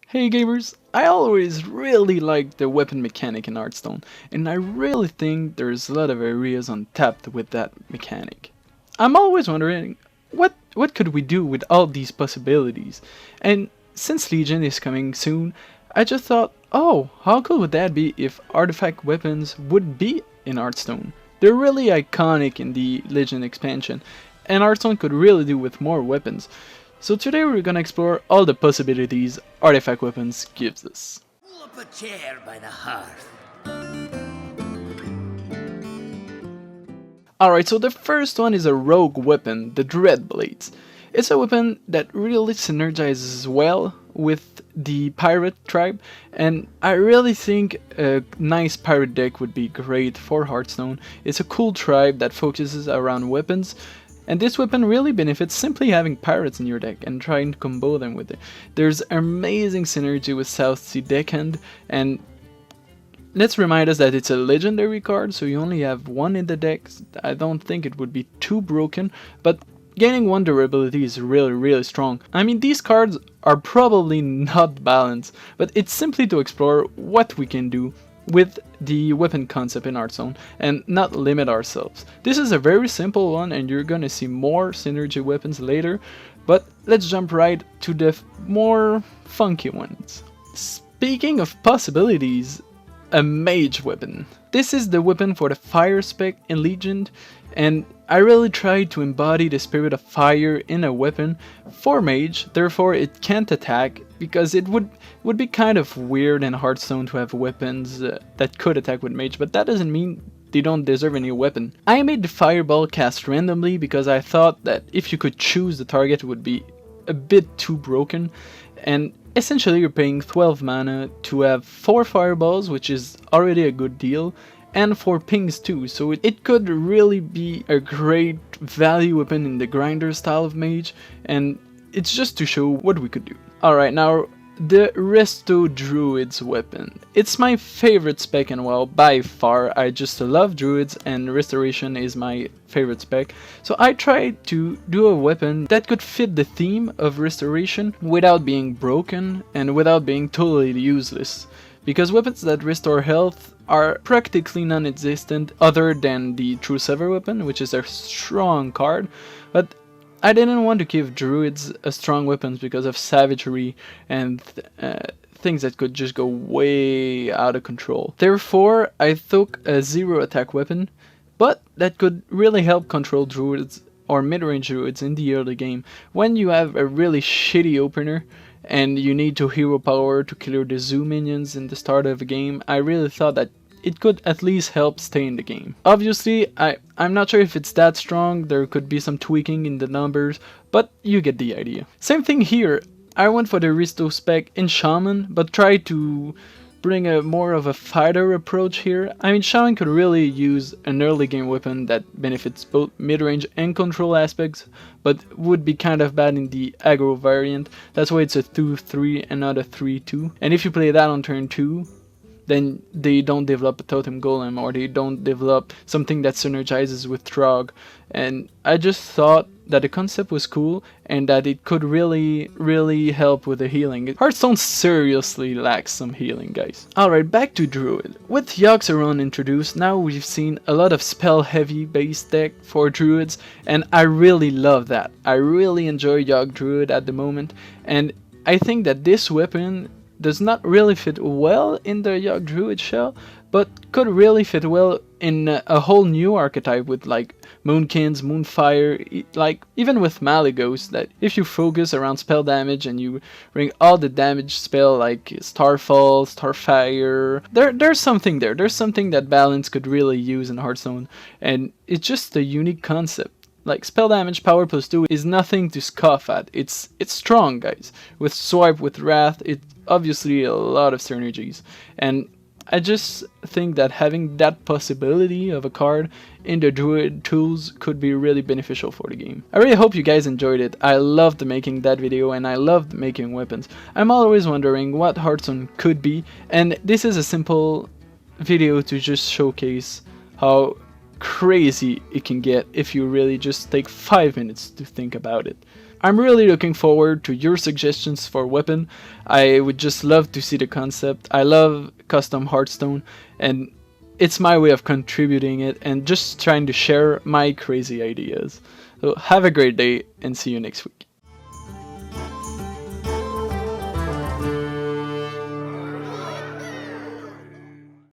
Hey gamers, I always really liked the weapon mechanic in Hearthstone, and I really think there's a lot of areas untapped with that mechanic. I'm always wondering, what could we do with all these possibilities? And since Legion is coming soon, I just thought, oh, how cool would that be if artifact weapons would be in Hearthstone? They're really iconic in the Legion expansion, and Hearthstone could really do with more weapons. So today we're gonna explore all the possibilities artifact weapons gives us. Pull up a chair by the hearth. Alright, so the first one is a rogue weapon, the Dread Blades. It's a weapon that really synergizes well with the pirate tribe, and I really think a nice pirate deck would be great for Hearthstone. It's a cool tribe that focuses around weapons, and this weapon really benefits simply having pirates in your deck and trying to combo them with it. There's amazing synergy with South Sea Deckhand, and let's remind us that it's a legendary card, so you only have one in the deck. I don't think it would be too broken, but gaining one durability is really strong. I mean, these cards are probably not balanced, but it's simply to explore what we can do with the weapon concept in Hearthstone and not limit ourselves. This is a very simple one, and you're gonna see more synergy weapons later, but let's jump right to the more funky ones. Speaking of possibilities, a mage weapon. This is the weapon for the fire spec in Legion, and I really tried to embody the spirit of fire in a weapon for mage, therefore it can't attack, because it would be kind of weird in Hearthstone to have weapons that could attack with mage, but that doesn't mean they don't deserve any weapon. I made the fireball cast randomly because I thought that if you could choose the target it would be a bit too broken, and essentially you're paying 12 mana to have 4 fireballs, which is already a good deal, and 4 pings too, so it could really be a great value weapon in the grinder style of mage, and it's just to show what we could do. Alright, now the Resto Druid's weapon. It's my favorite spec in WoW by far. I just love druids and restoration is my favorite spec. So I tried to do a weapon that could fit the theme of restoration without being broken and without being totally useless. Because weapons that restore health are practically non-existent other than the True Sever weapon, which is a strong card, but I didn't want to give druids a strong weapons because of savagery and things that could just go way out of control. Therefore, I took a 0 attack weapon, but that could really help control druids or mid-range druids in the early game when you have a really shitty opener and you need to hero power to clear the zoo minions in the start of a game. I really thought that it could at least help stay in the game. Obviously, I'm not sure if it's that strong, there could be some tweaking in the numbers, but you get the idea. Same thing here, I went for the Risto spec in Shaman, but tried to bring a more of a fighter approach here. I mean, Shaman could really use an early game weapon that benefits both mid-range and control aspects, but would be kind of bad in the aggro variant. That's why it's a 2-3 and not a 3-2. And if you play that on turn 2, then they don't develop a totem golem, or they don't develop something that synergizes with Trog. And I just thought that the concept was cool and that it could really help with the healing. Hearthstone seriously lacks some healing, guys. Alright, back to Druid. With Yogg-Saron introduced, now we've seen a lot of spell heavy base deck for Druids, and I really love that. I really enjoy Yogg Druid at the moment, and I think that this weapon does not really fit well in the Yogg Druid shell, but could really fit well in a whole new archetype with like Moonkins, Moonfire, like even with Malygos, that if you focus around spell damage and you bring all the damage spell like Starfall, Starfire, there's something there. There's something that Balance could really use in Hearthstone, and it's just a unique concept. Like, spell damage power plus 2 is nothing to scoff at. It's strong, guys. With Swipe, with Wrath, it's obviously a lot of synergies. And I just think that having that possibility of a card in the Druid tools could be really beneficial for the game. I really hope you guys enjoyed it. I loved making that video and I loved making weapons. I'm always wondering what Hearthstone could be, and this is a simple video to just showcase how crazy it can get if you really just take 5 minutes to think about it. I'm really looking forward to your suggestions for weapon. I would just love to see the concept. I love custom Hearthstone, and it's my way of contributing it and just trying to share my crazy ideas. So have a great day and see you next week.